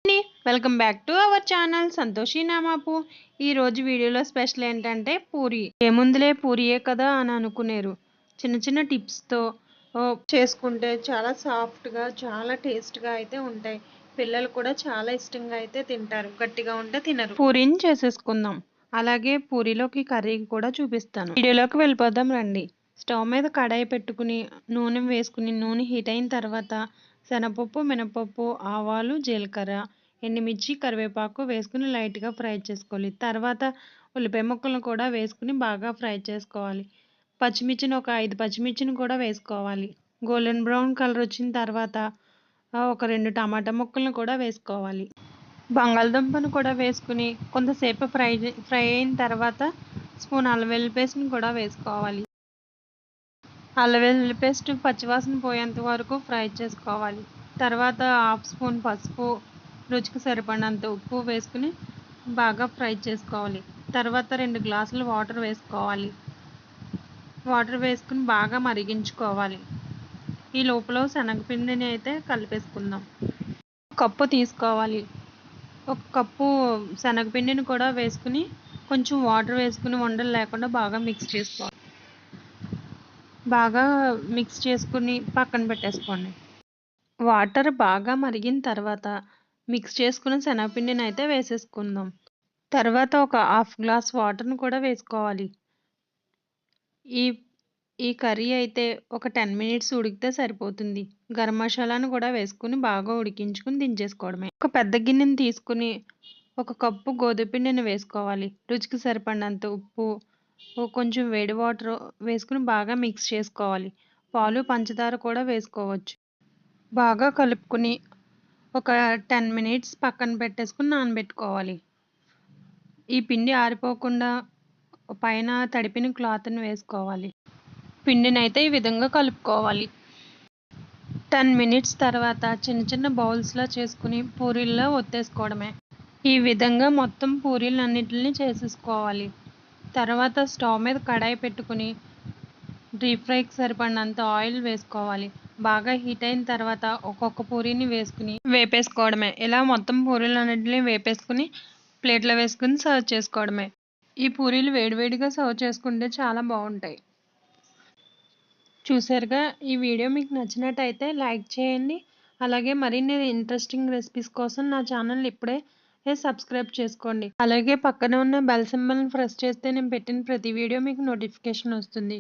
అండి. Welcome back to our channel Santoshi నామాపు. ఈరోజు వీడియోలో స్పెషల్ ఏంటంటే పూరి. ఏముందిలే పూరియే కదా అని అనుకునేరు. చిన్న చిన్న టిప్స్తో చేసుకుంటే చాలా సాఫ్ట్గా చాలా టేస్ట్గా అయితే ఉంటాయి. పిల్లలు కూడా చాలా ఇష్టంగా అయితే తింటారు. గట్టిగా ఉంటే తినరు. పూరీని చేసేసుకుందాం. అలాగే పూరీలోకి కర్రీ కూడా చూపిస్తాను. వీడియోలోకి వెళ్ళిపోదాం రండి. స్టవ్ మీద కడాయి పెట్టుకుని నూనె వేసుకుని నూనె హీట్ అయిన తర్వాత శనగపప్పు, మినపప్పు, ఆవాలు, జీలకర్ర, ఎండుమిర్చి, కరివేపాకు వేసుకుని లైట్గా ఫ్రై చేసుకోవాలి. తర్వాత ఉల్లిపాయ ముక్కలను కూడా వేసుకుని బాగా ఫ్రై చేసుకోవాలి. పచ్చిమిర్చిని ఒక 5 పచ్చిమిర్చిని కూడా వేసుకోవాలి. గోల్డెన్ బ్రౌన్ కలర్ వచ్చిన తర్వాత ఒక 2 టమాటా ముక్కలను కూడా వేసుకోవాలి. బంగాళదుంపను కూడా వేసుకుని కొంతసేపు ఫ్రై అయిన తర్వాత స్పూన్ అల్లం వెల్లుల్లి పేస్ట్ని కూడా వేసుకోవాలి. అల్లం వెల్లుల్లి పేస్ట్ పచ్చివాసన పోయేంత వరకు ఫ్రై చేసుకోవాలి. తర్వాత హాఫ్ స్పూన్ పసుపు, రుచికి సరిపడినంత ఉప్పు వేసుకుని బాగా ఫ్రై చేసుకోవాలి. తర్వాత 2 గ్లాసులు వాటర్ వేసుకోవాలి. వాటర్ వేసుకుని బాగా మరిగించుకోవాలి. ఈ లోపల శనగపిండిని అయితే కలిపేసుకుందాం. కప్పు తీసుకోవాలి. ఒక కప్పు శనగపిండిని కూడా వేసుకుని కొంచెం వాటర్ వేసుకుని ఉండలు లేకుండా బాగా మిక్స్ చేసుకోవాలి. బాగా మిక్స్ చేసుకుని పక్కన పెట్టేసుకోండి. వాటర్ బాగా మరిగిన తర్వాత మిక్స్ చేసుకున్న శనగపిండిని అయితే వేసేసుకుందాం. తర్వాత ఒక హాఫ్ గ్లాస్ వాటర్ని కూడా వేసుకోవాలి. ఈ ఈ కర్రీ అయితే ఒక 10 మినిట్స్ ఉడికితే సరిపోతుంది. గరం మసాలాను కూడా వేసుకుని బాగా ఉడికించుకుని దించేసుకోవడమే. ఒక పెద్ద గిన్నెని తీసుకుని ఒక కప్పు గోధుమ పిండిని వేసుకోవాలి. రుచికి సరిపడినంత ఉప్పు, కొంచెం వేడి వాటర్ వేసుకుని బాగా మిక్స్ చేసుకోవాలి. పాలు, పంచదార కూడా వేసుకోవచ్చు. బాగా కలుపుకుని ఒక 10 మినిట్స్ పక్కన పెట్టేసుకుని నానబెట్టుకోవాలి. ఈ పిండి ఆరిపోకుండా పైన తడిపిన క్లాత్ని వేసుకోవాలి. పిండిని అయితే ఈ విధంగా కలుపుకోవాలి. 10 మినిట్స్ తర్వాత చిన్న చిన్న బౌల్స్లో చేసుకుని పూరీల్లో ఒత్తేసుకోవడమే. ఈ విధంగా మొత్తం పూరీలన్నిటిని చేసేసుకోవాలి. తర్వాత స్టవ్ మీద కడాయి పెట్టుకుని డీప్ ఫ్రైకి సరిపడినంత ఆయిల్ వేసుకోవాలి. బాగా హీట్ అయిన తర్వాత ఒక్కొక్క పూరీని వేసుకుని వేపేసుకోవడమే. ఇలా మొత్తం పూరీలన్నింటినీ వేపేసుకుని ప్లేట్లో వేసుకుని సర్వ్ చేసుకోవడమే. ఈ పూరీలు వేడివేడిగా సర్వ్ చేసుకుంటే చాలా బాగుంటాయి. చూసారుగా, ఈ వీడియో మీకు నచ్చినట్టయితే లైక్ చేయండి. అలాగే మరిన్ని ఇంట్రెస్టింగ్ రెసిపీస్ కోసం నా ఛానల్ ఇప్పుడే సబ్స్క్రైబ్ చేసుకోండి. అలాగే పక్కన ఉన్న బెల్ సింబల్ని ప్రెస్ చేస్తే నేను పెట్టిన ప్రతి వీడియో మీకు నోటిఫికేషన్ వస్తుంది.